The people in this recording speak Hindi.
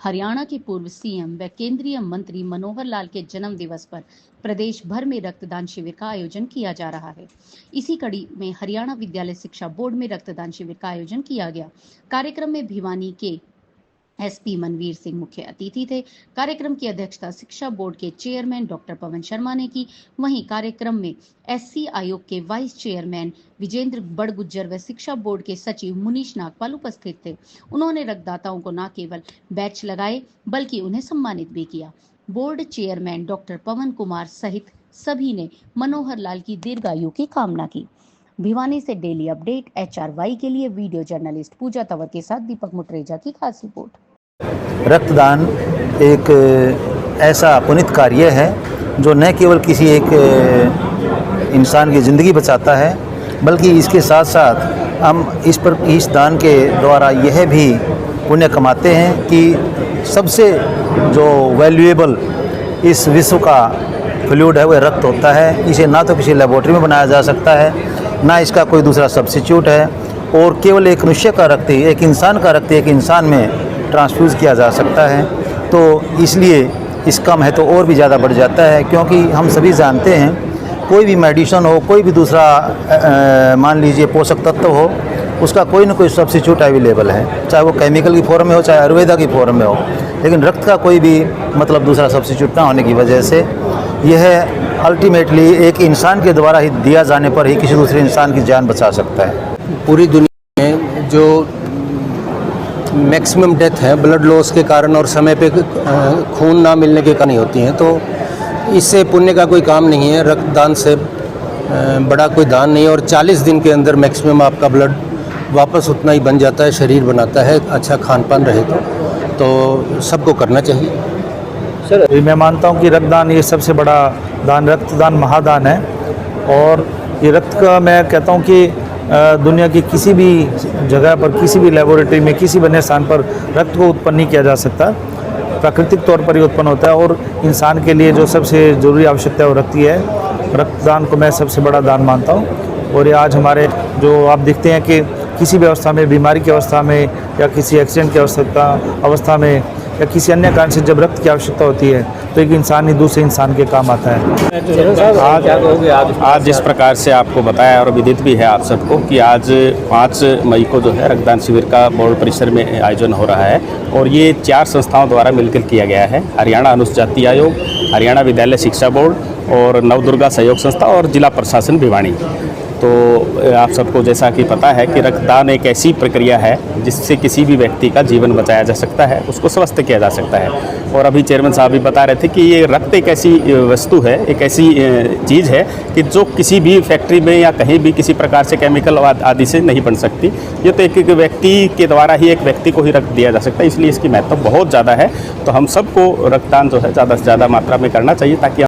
हरियाणा के पूर्व सीएम व केंद्रीय मंत्री मनोहर लाल के जन्म दिवस पर प्रदेश भर में रक्तदान शिविर का आयोजन किया जा रहा है। इसी कड़ी में हरियाणा विद्यालय शिक्षा बोर्ड में रक्तदान शिविर का आयोजन किया गया। कार्यक्रम में भिवानी के एसपी मनवीर सिंह मुख्य अतिथि थे। कार्यक्रम की अध्यक्षता शिक्षा बोर्ड के चेयरमैन डॉक्टर पवन शर्मा ने की। वहीं कार्यक्रम में एससी आयोग के वाइस चेयरमैन विजेंद्र बड़गुज्जर व शिक्षा बोर्ड के सचिव मुनीश नागपाल उपस्थित थे। उन्होंने रक्तदाताओं को न केवल बैच लगाए बल्कि उन्हें सम्मानित भी किया। बोर्ड चेयरमैन डॉक्टर पवन कुमार सहित सभी ने मनोहर लाल की दीर्घायु की कामना की। भिवानी से डेली अपडेट HRY के लिए वीडियो जर्नलिस्ट पूजा तंवर के साथ दीपक मुटरेजा की खास रिपोर्ट। रक्तदान एक ऐसा पुनीत कार्य है जो न केवल किसी एक इंसान की ज़िंदगी बचाता है, बल्कि इसके साथ साथ हम इस दान के द्वारा यह भी पुण्य कमाते हैं कि सबसे जो वैल्यूएबल इस विश्व का फ्लूइड है वह रक्त होता है। इसे ना तो किसी लेबोरेटरी में बनाया जा सकता है, ना इसका कोई दूसरा सब्स्टिट्यूट है, और केवल एक मनुष्य का रक्त ही, एक इंसान का रक्त एक इंसान में ट्रांसफ्यूज़ किया जा सकता है। तो इसलिए इसका महत्व और भी ज़्यादा बढ़ जाता है, क्योंकि हम सभी जानते हैं कोई भी मेडिसिन हो, कोई भी दूसरा मान लीजिए पोषक तत्व हो, उसका कोई ना कोई सब्स्टिट्यूट अवेलेबल है, चाहे वो केमिकल की फॉर्म में हो, चाहे आयुर्वेदा की फॉर्म में हो, लेकिन रक्त का कोई भी मतलब दूसरा सब्स्टिट्यूट ना होने की वजह से यह अल्टीमेटली एक इंसान के द्वारा ही दिया जाने पर ही किसी दूसरे इंसान की जान बचा सकता है। पूरी दुनिया में जो मैक्सिमम डेथ है ब्लड लॉस के कारण और समय पे खून ना मिलने के कारण होती हैं, तो इससे पुण्य का कोई काम नहीं है। रक्तदान से बड़ा कोई दान नहीं है, और 40 दिन के अंदर मैक्सिमम आपका ब्लड वापस उतना ही बन जाता है, शरीर बनाता है, अच्छा खान पान रहे तो सबको करना चाहिए। सर, मैं मानता हूँ कि रक्तदान ये सबसे बड़ा दान, रक्तदान महादान है। और ये रक्त का मैं कहता हूँ कि दुनिया की किसी भी जगह पर, किसी भी लेबोरेटरी में, किसी भी अन्य स्थान पर रक्त को उत्पन्न नहीं किया जा सकता। प्राकृतिक तौर पर ही उत्पन्न होता है, और इंसान के लिए जो सबसे ज़रूरी आवश्यकता है वो रक्त ही है। रक्तदान को मैं सबसे बड़ा दान मानता हूँ। और ये आज हमारे जो आप देखते हैं कि किसी भी अवस्था में, बीमारी की अवस्था में या किसी एक्सीडेंट की अवस्था में या किसी अन्य कारण से जब रक्त की आवश्यकता होती है तो एक इंसान ही दूसरे इंसान के काम आता है। आज जिस प्रकार से आपको बताया और विदित भी है आप सबको कि आज 5 मई को जो है रक्तदान शिविर का बोर्ड परिसर में आयोजन हो रहा है, और ये 4 संस्थाओं द्वारा मिलकर किया गया है। हरियाणा अनुसूचित जाति आयोग, हरियाणा विद्यालय शिक्षा बोर्ड और नवदुर्गा सहयोग संस्था और जिला प्रशासन भिवानी। तो आप सबको जैसा कि पता है कि रक्तदान एक ऐसी प्रक्रिया है जिससे किसी भी व्यक्ति का जीवन बचाया जा सकता है, उसको स्वस्थ किया जा सकता है। और अभी चेयरमैन साहब भी बता रहे थे कि ये रक्त एक ऐसी वस्तु है, एक ऐसी चीज़ है कि जो किसी भी फैक्ट्री में या कहीं भी किसी प्रकार से केमिकल आदि से नहीं बन सकती। ये तो एक व्यक्ति के द्वारा ही एक व्यक्ति को ही रक्त दिया जा सकता है, इसलिए इसकी महत्व बहुत ज़्यादा है। तो हम सबको रक्तदान जो है ज़्यादा से ज़्यादा मात्रा में करना चाहिए, ताकि